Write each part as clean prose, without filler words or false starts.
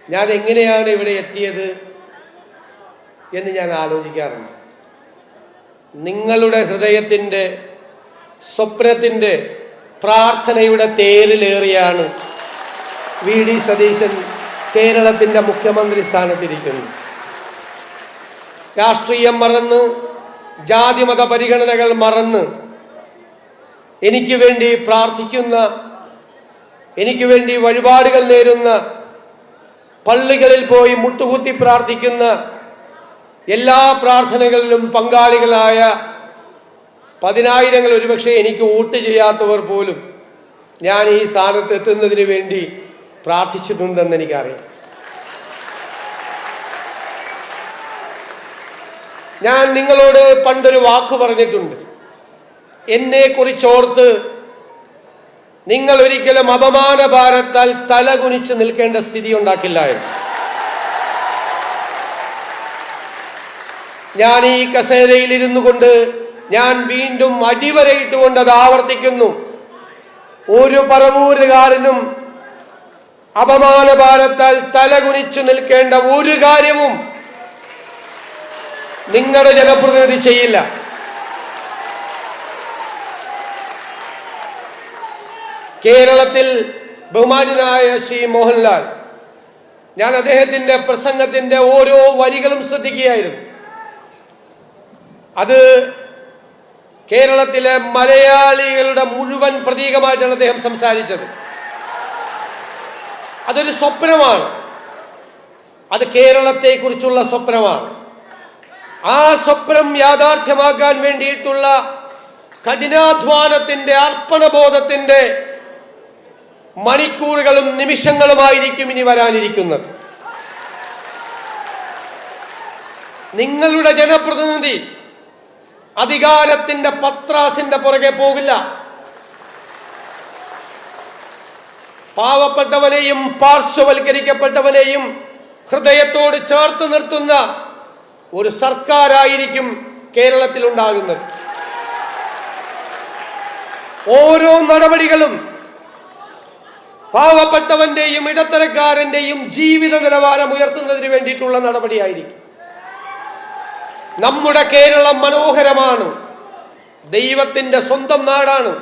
ഞാൻ എങ്ങനെയാണ് ഇവിടെ എത്തിയത് എന്ന് ഞാൻ ആലോചിക്കാറുണ്ട്. നിങ്ങളുടെ ഹൃദയത്തിൻ്റെ, സ്വപ്നത്തിൻ്റെ, പ്രാർത്ഥനയുടെ തേരിലേറിയാണ് വി.ഡി. സതീശൻ കേരളത്തിൻ്റെ മുഖ്യമന്ത്രി സ്ഥാനത്തിരിക്കുന്നത്. രാഷ്ട്രീയം മറന്ന്, ജാതിമത പരിഗണനകൾ മറന്ന് എനിക്ക് വേണ്ടി പ്രാർത്ഥിക്കുന്ന, എനിക്ക് വേണ്ടി വഴിപാടുകൾ നേരുന്ന, പള്ളികളിൽ പോയി മുട്ടുകുത്തി പ്രാർത്ഥിക്കുന്ന, എല്ലാ പ്രാർത്ഥനകളിലും പങ്കാളികളായ പതിനായിരങ്ങൾ, ഒരുപക്ഷെ എനിക്ക് വോട്ട് ചെയ്യാത്തവർ പോലും ഞാൻ ഈ സ്ഥാനത്ത് എത്തുന്നതിന് വേണ്ടി പ്രാർത്ഥിച്ചിട്ടുണ്ടെന്ന് എനിക്കറിയാം. ഞാൻ നിങ്ങളോട് പണ്ടൊരു വാക്ക് പറഞ്ഞിട്ടുണ്ട്. എന്നെ കുറിച്ചോർത്ത് നിങ്ങൾ ഒരിക്കലും അപമാനഭാരത്താൽ തലകുനിച്ച് നിൽക്കേണ്ട സ്ഥിതി ഉണ്ടാക്കില്ല എന്ന്. ഞാൻ ഈ കസേരയിൽ ഇരുന്നു കൊണ്ട് ഞാൻ വീണ്ടും അടിവരയിട്ടുകൊണ്ട് അത് ആവർത്തിക്കുന്നു. ഒരു പറവൂരുകാരനും അപമാനഭാരത്താൽ തലകുനിച്ചു നിൽക്കേണ്ട ഒരു കാര്യവും നിങ്ങളുടെ ജനപ്രതിനിധി ചെയ്യില്ല. കേരളത്തിൽ ബഹുമാന്യനായ ശ്രീ മോഹൻലാൽ, ഞാൻ അദ്ദേഹത്തിന്റെ പ്രസംഗത്തിന്റെ ഓരോ വരികളും ശ്രദ്ധിക്കുകയായിരുന്നു. അത് കേരളത്തിലെ മലയാളികളുടെ മുഴുവൻ പ്രതീകമായിട്ടാണ് അദ്ദേഹം സംസാരിച്ചത്. അതൊരു സ്വപ്നമാണ്, അത് കേരളത്തെക്കുറിച്ചുള്ള സ്വപ്നമാണ്. ആ സ്വപ്നം യാഥാർത്ഥ്യമാക്കാൻ വേണ്ടിയിട്ടുള്ള കഠിനാധ്വാനത്തിന്റെ, അർപ്പണബോധത്തിന്റെ മണിക്കൂറുകളും നിമിഷങ്ങളുമായിരിക്കും ഇനി വരാനിരിക്കുന്നത്. നിങ്ങളുടെ ജനപ്രതിനിധി അധികാരത്തിന്റെ പത്രാസിന്റെ പുറകെ പോകില്ല. പാവപ്പെട്ടവനെയും പാർശ്വവൽക്കരിക്കപ്പെട്ടവനെയും ഹൃദയത്തോട് ചേർത്ത് നിർത്തുന്ന ഒരു സർക്കാരായിരിക്കും കേരളത്തിൽ ഉണ്ടാകുന്നത്. ഓരോ നടപടികളും പാവപ്പെട്ടവന്റെയും ഇടത്തരക്കാരന്റെയും ജീവിത നിലവാരം ഉയർത്തുന്നതിന് വേണ്ടിയിട്ടുള്ള നടപടിയായിരിക്കും. നമ്മുടെ കേരളം മനോഹരമാണ്, ദൈവത്തിന്റെ സ്വന്തം നാടാണ്.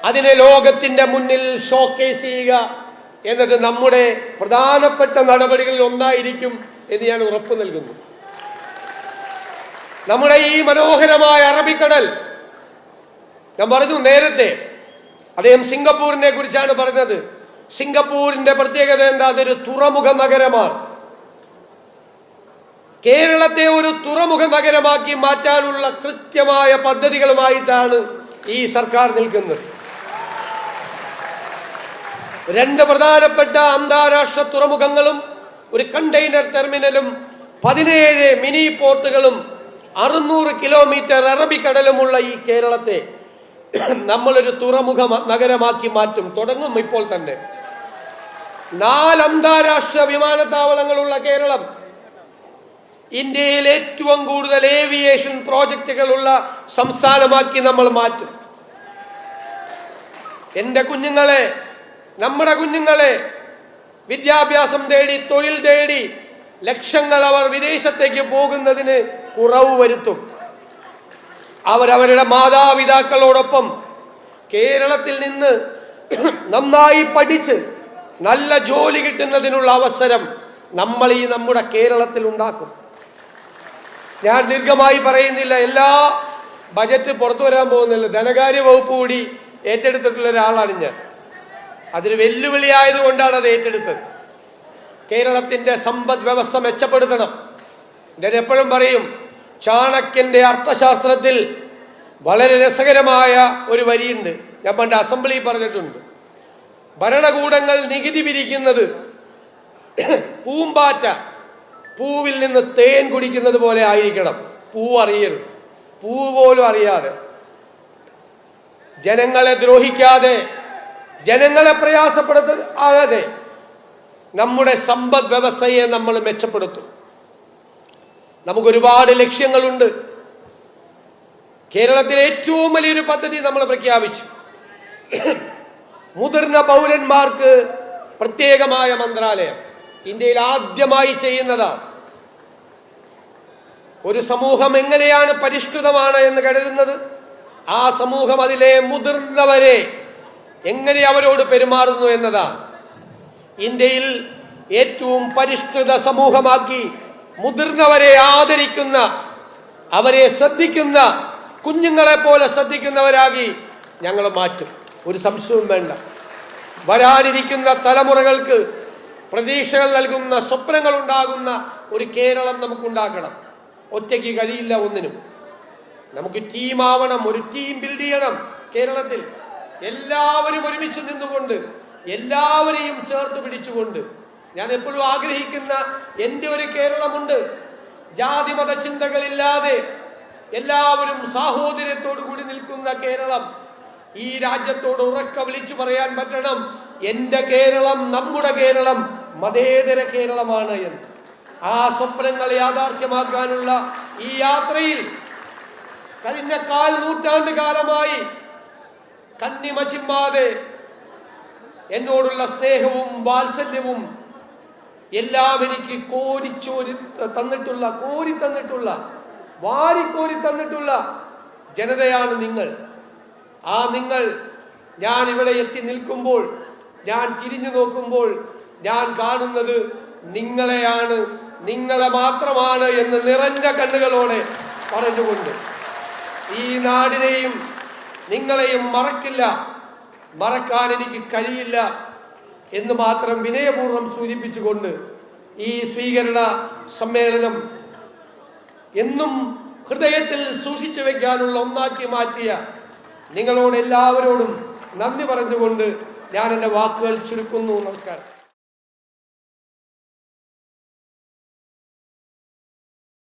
അതിനെ ലോകത്തിന്റെ മുന്നിൽ ഷോക്കേസ് ചെയ്യുക എന്നത് നമ്മുടെ പ്രധാനപ്പെട്ട നടപടികളിൽ ഒന്നായിരിക്കും എന്ന് ഞാൻ ഉറപ്പു നൽകുന്നു. നമ്മുടെ ഈ മനോഹരമായ അറബിക്കടൽ, ഞാൻ പറഞ്ഞു നേരത്തെ, അദ്ദേഹം സിംഗപ്പൂരിനെ കുറിച്ചാണ് പറഞ്ഞത്. സിംഗപ്പൂരിന്റെ പ്രത്യേകത എന്താ? അതൊരു തുറമുഖ നഗരമാണ്. കേരളത്തെ ഒരു തുറമുഖ നഗരമാക്കി മാറ്റാനുള്ള കൃത്യമായ പദ്ധതികളുമായിട്ടാണ് ഈ സർക്കാർ നിൽക്കുന്നത്. 2 പ്രധാനപ്പെട്ട അന്താരാഷ്ട്ര തുറമുഖങ്ങളും, ഒരു കണ്ടെയ്നർ ടെർമിനലും, 17 മിനി പോർട്ടുകളും, 600 കിലോമീറ്റർ അറബിക്കടലുമുള്ള ഈ കേരളത്തെ നമ്മളൊരു തുറമുഖ നഗരമാക്കി മാറ്റും. തുടങ്ങും ഇപ്പോൾ തന്നെ. 4 അന്താരാഷ്ട്ര വിമാനത്താവളങ്ങളുള്ള കേരളം, ഇന്ത്യയിൽ ഏറ്റവും കൂടുതൽ ഏവിയേഷൻ പ്രോജക്റ്റുകളുള്ള സംസ്ഥാനമാക്കി നമ്മൾ മാറ്റും. എൻ്റെ കുഞ്ഞുങ്ങളെ, നമ്മുടെ കുഞ്ഞുങ്ങളെ വിദ്യാഭ്യാസം തേടി, തൊഴിൽ തേടി ലക്ഷങ്ങൾ അവർ വിദേശത്തേക്ക് പോകുന്നതിന് കുറവ് വരുത്തും. അവരവരുടെ മാതാപിതാക്കളോടൊപ്പം കേരളത്തിൽ നിന്ന് നന്നായി പഠിച്ച് നല്ല ജോലി കിട്ടുന്നതിനുള്ള അവസരം നമ്മൾ ഈ നമ്മുടെ കേരളത്തിൽ ഉണ്ടാക്കും. ഞാൻ ദീർഘമായി പറയുന്നില്ല, എല്ലാ ബജറ്റ് പുറത്തു വരാൻ പോകുന്നില്ല. ധനകാര്യ വകുപ്പ് കൂടി ഏറ്റെടുത്തിട്ടുള്ള ഒരാളാണ് ഞാൻ. അതൊരു വെല്ലുവിളിയായതുകൊണ്ടാണ് അത് ഏറ്റെടുത്തത്. കേരളത്തിന്റെ സമ്പദ് വ്യവസ്ഥ മെച്ചപ്പെടുത്തണം. ഞാൻ എപ്പോഴും പറയും, ചാണക്യന്റെ അർത്ഥശാസ്ത്രത്തിൽ വളരെ രസകരമായ ഒരു വരിയുണ്ട്. ഞാൻ പണ്ട് അസംബ്ലിയിൽ പറഞ്ഞിട്ടുണ്ട്. ഭരണകൂടങ്ങൾ നികുതി പിരിക്കുന്നത് പൂമ്പാറ്റ പൂവിൽ നിന്ന് തേൻ കുടിക്കുന്നത് പോലെ ആയിരിക്കണം. പൂവ് അറിയരുത്, പൂവ് പോലും അറിയാതെ, ജനങ്ങളെ ദ്രോഹിക്കാതെ, ജനങ്ങളെ പ്രയാസപ്പെടുത്താതെ നമ്മുടെ സമ്പദ് വ്യവസ്ഥയെ നമ്മൾ മെച്ചപ്പെടുത്തും. നമുക്കൊരുപാട് ലക്ഷ്യങ്ങളുണ്ട്. കേരളത്തിലെ ഏറ്റവും വലിയൊരു പദ്ധതി നമ്മൾ പ്രഖ്യാപിച്ചു. മുതിർന്ന പൗരന്മാർക്ക് പ്രത്യേകമായ മന്ത്രാലയം ഇന്ത്യയിൽ ആദ്യമായി ചെയ്യുന്നതാണ്. ഒരു സമൂഹം എങ്ങനെയാണ് പരിഷ്കൃതമാണ് എന്ന് കരുതുന്നത്, ആ സമൂഹം അതിലെ മുതിർന്നവരെ എങ്ങനെ അവരോട് പെരുമാറുന്നു എന്നതാണ്. ഇന്ത്യയിൽ ഏറ്റവും പരിഷ്കൃത സമൂഹമാക്കി മുതിർന്നവരെ ആദരിക്കുന്ന, അവരെ ശ്രദ്ധിക്കുന്ന, കുഞ്ഞുങ്ങളെ പോലെ ശ്രദ്ധിക്കുന്നവരാക്കി ഞങ്ങൾ മാറ്റും. ഒരു സംശയവും വേണ്ട. വരാനിരിക്കുന്ന തലമുറകൾക്ക് പ്രതീക്ഷകൾ നൽകുന്ന, സ്വപ്നങ്ങൾ ഉണ്ടാകുന്ന ഒരു കേരളം നമുക്കുണ്ടാക്കണം. ഒറ്റയ്ക്ക് കഴിയില്ല ഒന്നിനും. നമുക്ക് ടീമാവണം, ഒരു ടീം ബിൽഡ് ചെയ്യണം. കേരളത്തിൽ എല്ലാവരും ഒരുമിച്ച് നിന്നുകൊണ്ട്, എല്ലാവരെയും ചേർത്ത് പിടിച്ചുകൊണ്ട്, ഞാൻ എപ്പോഴും ആഗ്രഹിക്കുന്ന എൻ്റെ ഒരു കേരളമുണ്ട്. ജാതി മത ചിന്തകളില്ലാതെ എല്ലാവരും സാഹോദര്യത്തോടു കൂടി നിൽക്കുന്ന കേരളം. ഈ രാജ്യത്തോട് ഉറക്കെ വിളിച്ചു പറയാൻ പറ്റണം, എൻ്റെ കേരളം, നമ്മുടെ കേരളം മതേതര കേരളമാണ് എന്ന്. ആ സ്വപ്നങ്ങളെ യാഥാർത്ഥ്യമാക്കാനുള്ള ഈ യാത്രയിൽ കഴിഞ്ഞ 4 നൂറ്റാണ്ട് കാലമായി കണ്ണിമച്ചിമ്മാതെ എന്നോടുള്ള സ്നേഹവും വാത്സല്യവും എല്ലാം എനിക്ക് കോരി തന്നിട്ടുള്ള വാരിക്കോരി തന്നിട്ടുള്ള ജനതയാണ് നിങ്ങൾ. ആ നിങ്ങൾ, ഞാൻ ഇവിടെ എത്തി നിൽക്കുമ്പോൾ, ഞാൻ തിരിഞ്ഞു നോക്കുമ്പോൾ ഞാൻ കാണുന്നത് നിങ്ങളെയാണ്, നിങ്ങളെ മാത്രമാണ് എന്ന് നിറഞ്ഞ കണ്ണുകളോടെ പറഞ്ഞുകൊണ്ട് ഈ നാടിനെയും നിങ്ങളെയും മറക്കില്ല, മറക്കാൻ എനിക്ക് കഴിയില്ല എന്ന് മാത്രം വിനയപൂർവ്വം സൂചിപ്പിച്ചുകൊണ്ട് ഈ സ്വീകരണ സമ്മേളനം എന്നും ഹൃദയത്തിൽ സൂക്ഷിച്ചു വെക്കാനുള്ള ഒന്നാക്കി മാറ്റിയ നിങ്ങളോട് എല്ലാവരോടും നന്ദി പറഞ്ഞുകൊണ്ട് ഞാൻ എൻ്റെ വാക്കുകൾ ചുരുക്കുന്നു. നമസ്കാരം.